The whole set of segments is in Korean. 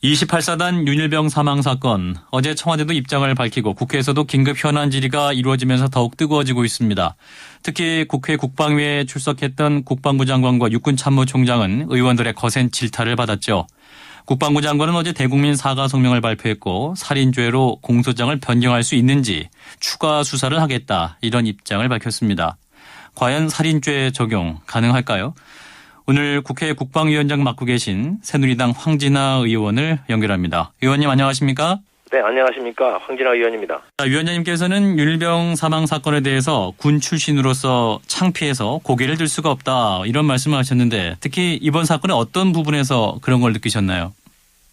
28사단 윤일병 사망 사건, 어제 청와대도 입장을 밝히고 국회에서도 긴급 현안 질의가 이루어지면서 더욱 뜨거워지고 있습니다. 특히 국회 국방위에 출석했던 국방부 장관과 육군참모총장은 의원들의 거센 질타를 받았죠. 국방부 장관은 어제 대국민 사과 성명을 발표했고 살인죄로 공소장을 변경할 수 있는지 추가 수사를 하겠다, 이런 입장을 밝혔습니다. 과연 살인죄 적용 가능할까요? 오늘 국회 국방위원장 맡고 계신 새누리당 황진아 의원을 연결합니다. 의원님 안녕하십니까? 네, 안녕하십니까. 황진아 의원입니다. 위원장님께서는 윤일병 사망 사건에 대해서 군 출신으로서 창피해서 고개를 들 수가 없다, 이런 말씀을 하셨는데 특히 이번 사건의 어떤 부분에서 그런 걸 느끼셨나요?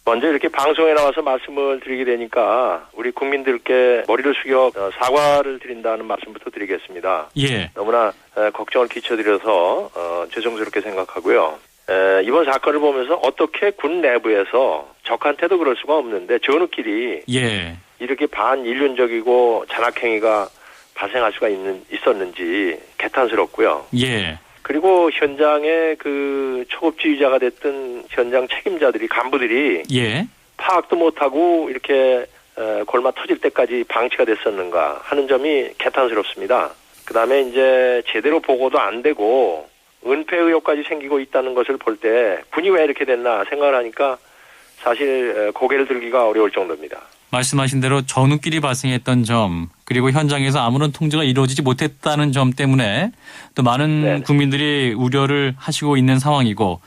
먼저 이렇게 방송에 나와서 말씀을 드리게 되니까 우리 국민들께 머리를 숙여 사과를 드린다는 말씀부터 드리겠습니다. 예. 너무나 걱정을 끼쳐드려서 죄송스럽게 생각하고요. 이번 사건을 보면서 어떻게 군 내부에서 적한테도 그럴 수가 없는데 전우끼리 예. 이렇게 반인륜적이고 잔악행위가 발생할 수가 있었는지 개탄스럽고요. 예. 그리고 현장의 그 초급지휘자가 됐던 현장 책임자들이, 간부들이 예. 파악도 못하고 이렇게 골마 터질 때까지 방치가 됐었는가 하는 점이 개탄스럽습니다. 그다음에 이제 제대로 보고도 안 되고 은폐 의혹까지 생기고 있다는 것을 볼 때 군이 왜 이렇게 됐나 생각을 하니까 사실 고개를 들기가 어려울 정도입니다. 말씀하신 대로 전우끼리 발생했던 점, 그리고 현장에서 아무런 통제가 이루어지지 못했다는 점 때문에 또 많은 네네. 국민들이 우려를 하시고 있는 상황이고,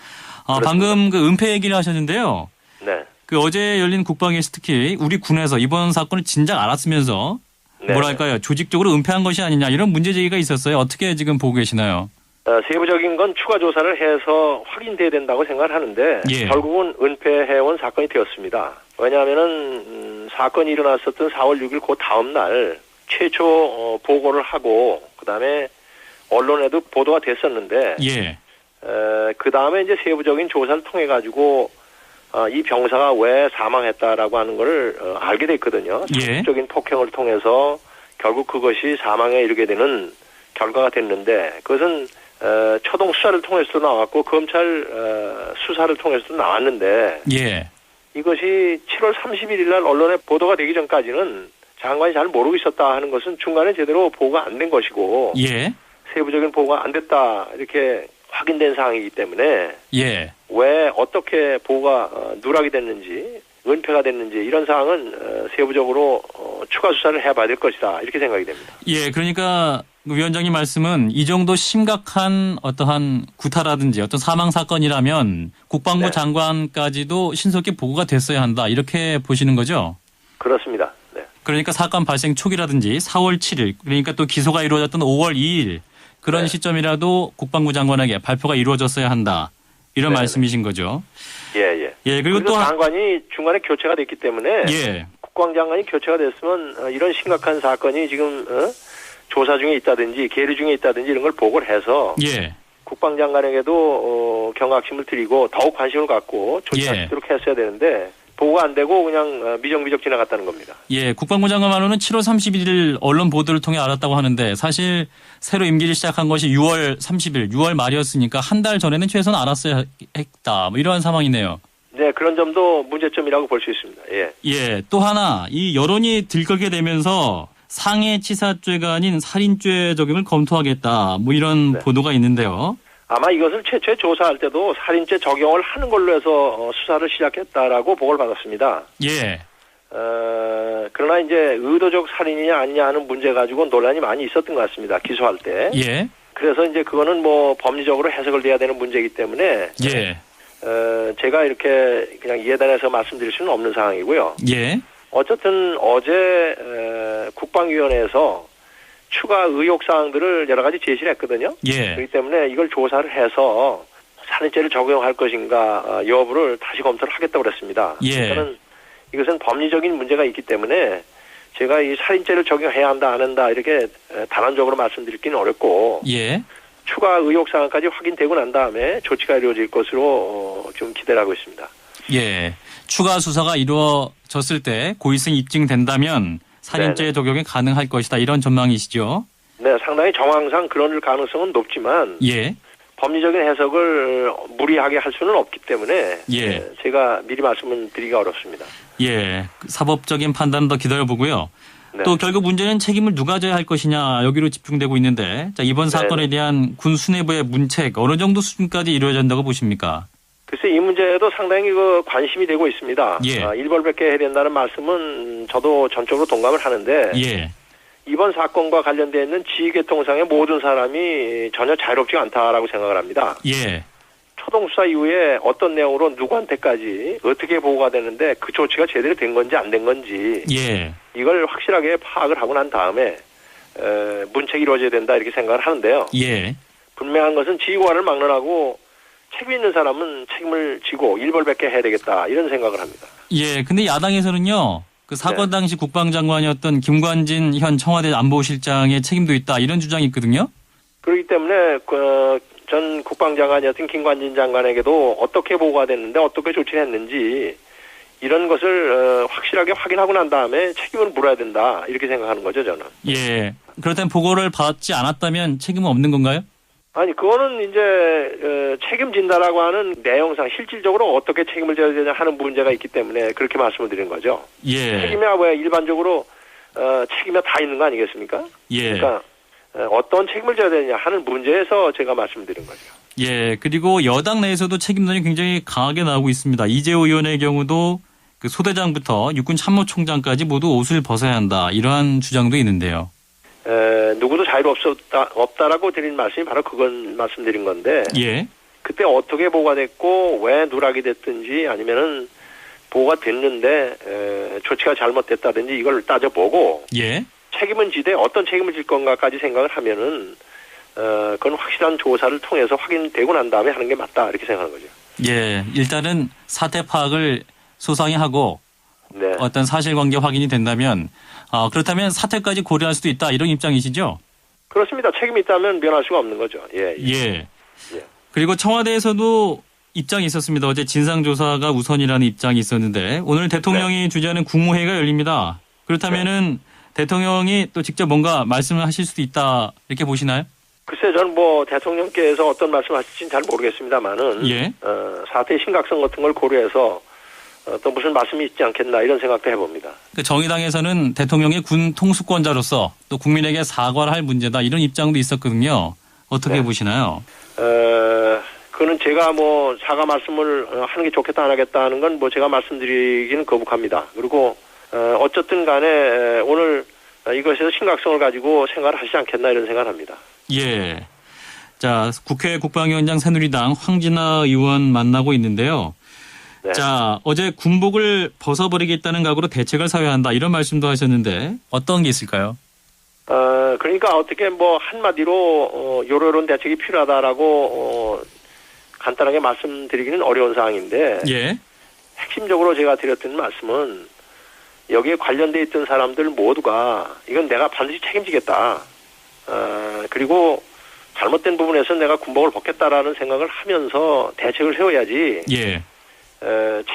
방금 그 은폐 얘기를 하셨는데요. 네. 그 어제 열린 국방위에서 특히 우리 군에서 이번 사건을 진작 알았으면서 네네. 뭐랄까요, 조직적으로 은폐한 것이 아니냐, 이런 문제 제기가 있었어요. 어떻게 지금 보고 계시나요? 세부적인 건 추가 조사를 해서 확인돼야 된다고 생각을 하는데 예. 결국은 은폐해온 사건이 되었습니다. 왜냐하면은 사건이 일어났었던 4월 6일 그 다음 날 최초 보고를 하고 그다음에 언론에도 보도가 됐었는데 예. 그다음에 이제 세부적인 조사를 통해 가지고 이 병사가 왜 사망했다라고 하는 거를 알게 됐거든요. 예. 상습적인 폭행을 통해서 결국 그것이 사망에 이르게 되는 결과가 됐는데 그것은 초동 수사를 통해서도 나왔고 검찰 수사를 통해서도 나왔는데 예. 이것이 7월 31일 날 언론에 보도가 되기 전까지는 장관이 잘 모르고 있었다 하는 것은 중간에 제대로 보고가 안 된 것이고 예. 세부적인 보고가 안 됐다 이렇게 확인된 사항이기 때문에 예. 왜 어떻게 보고가 누락이 됐는지 은폐가 됐는지 이런 사항은 세부적으로 추가 수사를 해봐야 될 것이다 이렇게 생각이 됩니다. 예, 그러니까 위원장님 말씀은 이 정도 심각한 어떠한 구타라든지 어떤 사망 사건이라면 국방부 네. 장관까지도 신속히 보고가 됐어야 한다, 이렇게 보시는 거죠? 그렇습니다. 네. 그러니까 사건 발생 초기라든지 4월 7일, 그러니까 또 기소가 이루어졌던 5월 2일 그런 네. 시점이라도 국방부 장관에게 발표가 이루어졌어야 한다, 이런 네네. 말씀이신 거죠? 예. 예, 그리고 또 장관이 중간에 교체가 됐기 때문에 예. 국방장관이 교체가 됐으면 이런 심각한 사건이 지금 조사 중에 있다든지 계류 중에 있다든지 이런 걸 보고를 해서 예. 국방장관에게도 경각심을 드리고 더욱 관심을 갖고 조치할 수 있도록 했어야 되는데 보고가 안 되고 그냥 미정비적 지나갔다는 겁니다. 예, 국방부 장관 말로는 7월 31일 언론 보도를 통해 알았다고 하는데 사실 새로 임기를 시작한 것이 6월 30일, 6월 말이었으니까 한 달 전에는 최소한 알았어야 했다, 뭐 이러한 상황이네요. 네, 그런 점도 문제점이라고 볼 수 있습니다. 예. 예, 또 하나 이 여론이 들끓게 되면서 상해치사죄가 아닌 살인죄 적용을 검토하겠다, 뭐 이런 네. 보도가 보도가 있는데요. 아마 이것을 최초에 조사할 때도 살인죄 적용을 하는 걸로 해서 수사를 시작했다라고 보고를 받았습니다. 예. 그러나 이제 의도적 살인이냐 아니냐 하는 문제 가지고 논란이 많이 있었던 것 같습니다. 기소할 때. 예. 그래서 이제 그거는 뭐 법리적으로 해석을 해야 되는 문제이기 때문에 예. 제가 이렇게 그냥 예단해서 말씀드릴 수는 없는 상황이고요. 예. 어쨌든 어제 국방위원회에서 추가 의혹 사항들을 여러 가지 제시를 했거든요. 예. 그렇기 때문에 이걸 조사를 해서 살인죄를 적용할 것인가 여부를 다시 검토를 하겠다고 그랬습니다. 예. 저는 이것은 법리적인 문제가 있기 때문에 제가 이 살인죄를 적용해야 한다 안 한다 이렇게 단언적으로 말씀드리기는 어렵고 예. 추가 의혹 사항까지 확인되고 난 다음에 조치가 이루어질 것으로 좀 기대를 하고 있습니다. 예. 추가 수사가 이루어졌을 때 고의성이 입증된다면 살인죄 네네. 적용이 가능할 것이다, 이런 전망이시죠? 네, 상당히 정황상 그럴 가능성은 높지만 예. 법리적인 해석을 무리하게 할 수는 없기 때문에 예. 제가 미리 말씀을 드리기가 어렵습니다. 예. 사법적인 판단은 더 기다려보고요. 네. 또 결국 문제는 책임을 누가 져야 할 것이냐 여기로 집중되고 있는데 자, 이번 사건에 대한 군 수뇌부의 문책 어느 정도 수준까지 이루어진다고 보십니까? 글쎄 이 문제도 상당히 관심이 되고 있습니다. 예. 일벌백계 해야 된다는 말씀은 저도 전적으로 동감을 하는데 예. 이번 사건과 관련되어 있는 지휘계통상의 모든 사람이 전혀 자유롭지 않다라고 생각을 합니다. 예. 초동수사 이후에 어떤 내용으로 누구한테까지 어떻게 보고가 되는데 그 조치가 제대로 된 건지 안 된 건지 예. 이걸 확실하게 파악을 하고 난 다음에 문책이 이루어져야 된다 이렇게 생각을 하는데요. 예. 분명한 것은 지휘관을 막론하고 책임 있는 사람은 책임을 지고 일벌백계 해야 되겠다 이런 생각을 합니다. 예. 근데 야당에서는요. 그 사건 당시 국방장관이었던 김관진 현 청와대 안보실장의 책임도 있다 이런 주장이 있거든요. 그렇기 때문에 전 국방장관이었던 김관진 장관에게도 어떻게 보고가 됐는데 어떻게 조치를 했는지 이런 것을 확실하게 확인하고 난 다음에 책임을 물어야 된다 이렇게 생각하는 거죠 저는. 예. 그렇다면 보고를 받지 않았다면 책임은 없는 건가요? 아니 그거는 이제 책임진다라고 하는 내용상 실질적으로 어떻게 책임을 져야 되냐 하는 문제가 있기 때문에 그렇게 말씀을 드린 거죠. 예. 책임이야 왜 일반적으로 책임이 다 있는 거 아니겠습니까? 예. 그러니까 어떤 책임을 져야 되느냐 하는 문제에서 제가 말씀드린 거죠. 예. 그리고 여당 내에서도 책임론이 굉장히 강하게 나오고 있습니다. 이재호 의원의 경우도 그 소대장부터 육군 참모총장까지 모두 옷을 벗어야 한다 이러한 주장도 있는데요. 누구도 자유로 없다라고 드린 말씀이 바로 그건 말씀드린 건데 예. 그때 어떻게 보고가 됐고 왜 누락이 됐든지 아니면은 보고가 됐는데 조치가 잘못됐다든지 이걸 따져보고 예. 책임은 지되 어떤 책임을 질 건가까지 생각을 하면은 그건 확실한 조사를 통해서 확인되고 난 다음에 하는 게 맞다 이렇게 생각하는 거죠. 예. 일단은 사태 파악을 소상히 하고 네. 어떤 사실관계 확인이 된다면 그렇다면 사태까지 고려할 수도 있다 이런 입장이시죠? 그렇습니다. 책임이 있다면 면할 수가 없는 거죠. 예. 예. 그리고 청와대에서도 입장이 있었습니다. 어제 진상조사가 우선이라는 입장이 있었는데 오늘 대통령이 주재하는 국무회의가 열립니다. 그렇다면은 대통령이 또 직접 뭔가 말씀을 하실 수도 있다 이렇게 보시나요? 글쎄 저는 뭐 대통령께서 어떤 말씀을 하실지는 잘 모르겠습니다만은 예. 사태의 심각성 같은 걸 고려해서 또 무슨 말씀이 있지 않겠나 이런 생각도 해봅니다. 그 정의당에서는 대통령이 군 통수권자로서 또 국민에게 사과를 할 문제다 이런 입장도 있었거든요. 어떻게 보시나요? 그거는 제가 뭐 사과 말씀을 하는 게 좋겠다 안 하겠다 하는 건 뭐 제가 말씀드리기는 거북합니다. 그리고 어쨌든 간에 오늘 이것에서 심각성을 가지고 생각을 하시지 않겠나 이런 생각을 합니다. 예. 자, 국회 국방위원장 새누리당 황진아 의원 만나고 있는데요. 네. 자, 어제 군복을 벗어버리겠다는 각오로 대책을 사회한다 이런 말씀도 하셨는데 어떤 게 있을까요? 그러니까 어떻게 뭐 한마디로 요런 대책이 필요하다라고 간단하게 말씀드리기는 어려운 사항인데 예. 핵심적으로 제가 드렸던 말씀은 여기에 관련돼 있던 사람들 모두가 이건 내가 반드시 책임지겠다. 그리고 잘못된 부분에서 내가 군복을 벗겠다라는 생각을 하면서 대책을 세워야지. 예.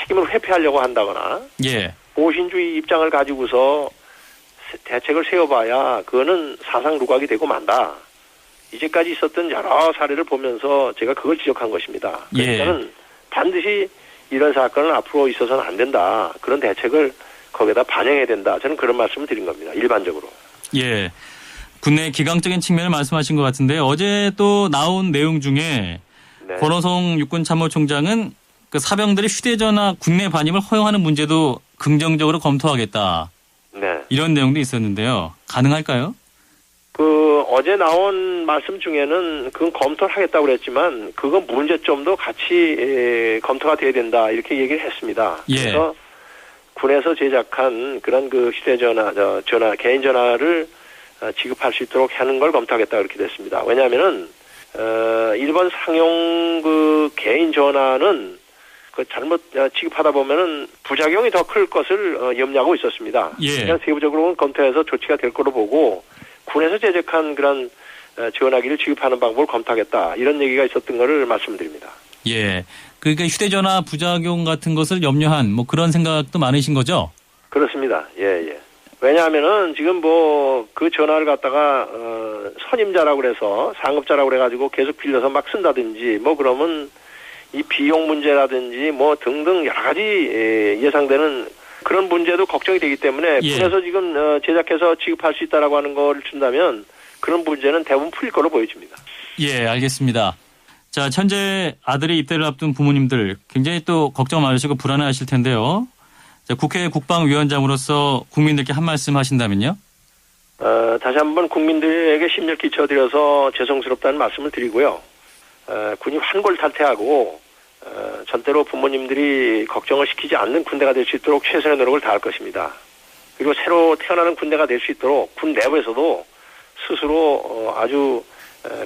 책임을 회피하려고 한다거나 예. 보신주의 입장을 가지고서 대책을 세워봐야 그거는 사상 누각이 되고 만다. 이제까지 있었던 여러 사례를 보면서 제가 그걸 지적한 것입니다. 그러니까는 반드시 이런 사건은 앞으로 있어서는 안 된다. 그런 대책을 거기에다 반영해야 된다. 저는 그런 말씀을 드린 겁니다. 일반적으로. 예. 국내 기강적인 측면을 말씀하신 것 같은데 어제 또 나온 내용 중에 네. 권호성 육군참모총장은 그 사병들의 휴대전화 국내 반입을 허용하는 문제도 긍정적으로 검토하겠다. 네. 이런 내용도 있었는데요. 가능할까요? 어제 나온 말씀 중에는 그건 검토를 하겠다고 그랬지만 그건 문제점도 같이 검토가 돼야 된다. 이렇게 얘기를 했습니다. 예. 그래서 군에서 제작한 그런 그 휴대전화, 개인 전화를 지급할 수 있도록 하는 걸 검토하겠다. 그렇게 됐습니다. 왜냐하면은, 일본 상용 그 개인 전화는 그 잘못 지급하다 보면은 부작용이 더 클 것을 염려하고 있었습니다. 예. 그냥 세부적으로는 검토해서 조치가 될 거로 보고 군에서 제작한 그런 전화기를 지급하는 방법을 검토하겠다. 이런 얘기가 있었던 거를 말씀드립니다. 예. 그러니까 휴대전화 부작용 같은 것을 염려한 뭐 그런 생각도 많으신 거죠? 그렇습니다. 예, 예. 왜냐하면은 지금 뭐 그 전화를 갖다가 선임자라고 그래서 상급자라고 그래가지고 계속 빌려서 막 쓴다든지 뭐 그러면 이 비용 문제라든지 뭐 등등 여러 가지 예상되는 그런 문제도 걱정이 되기 때문에 예. 군에서 지금 제작해서 지급할 수 있다라고 하는 걸 준다면 그런 문제는 대부분 풀릴 걸로 보여집니다. 예, 알겠습니다. 자, 현재 아들의 입대를 앞둔 부모님들 굉장히 또 걱정 많으시고 불안해하실 텐데요. 자, 국회 국방위원장으로서 국민들께 한 말씀 하신다면요? 다시 한번 국민들에게 심려 끼쳐드려서 죄송스럽다는 말씀을 드리고요. 군이 환골탈태하고 절대로 부모님들이 걱정을 시키지 않는 군대가 될 수 있도록 최선의 노력을 다할 것입니다. 그리고 새로 태어나는 군대가 될 수 있도록 군 내부에서도 스스로 아주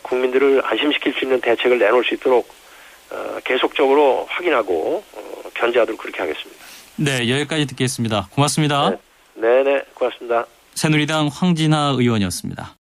국민들을 안심시킬 수 있는 대책을 내놓을 수 있도록 계속적으로 확인하고 견제하도록 그렇게 하겠습니다. 네, 여기까지 듣겠습니다. 고맙습니다. 네, 고맙습니다. 새누리당 황진하 의원이었습니다.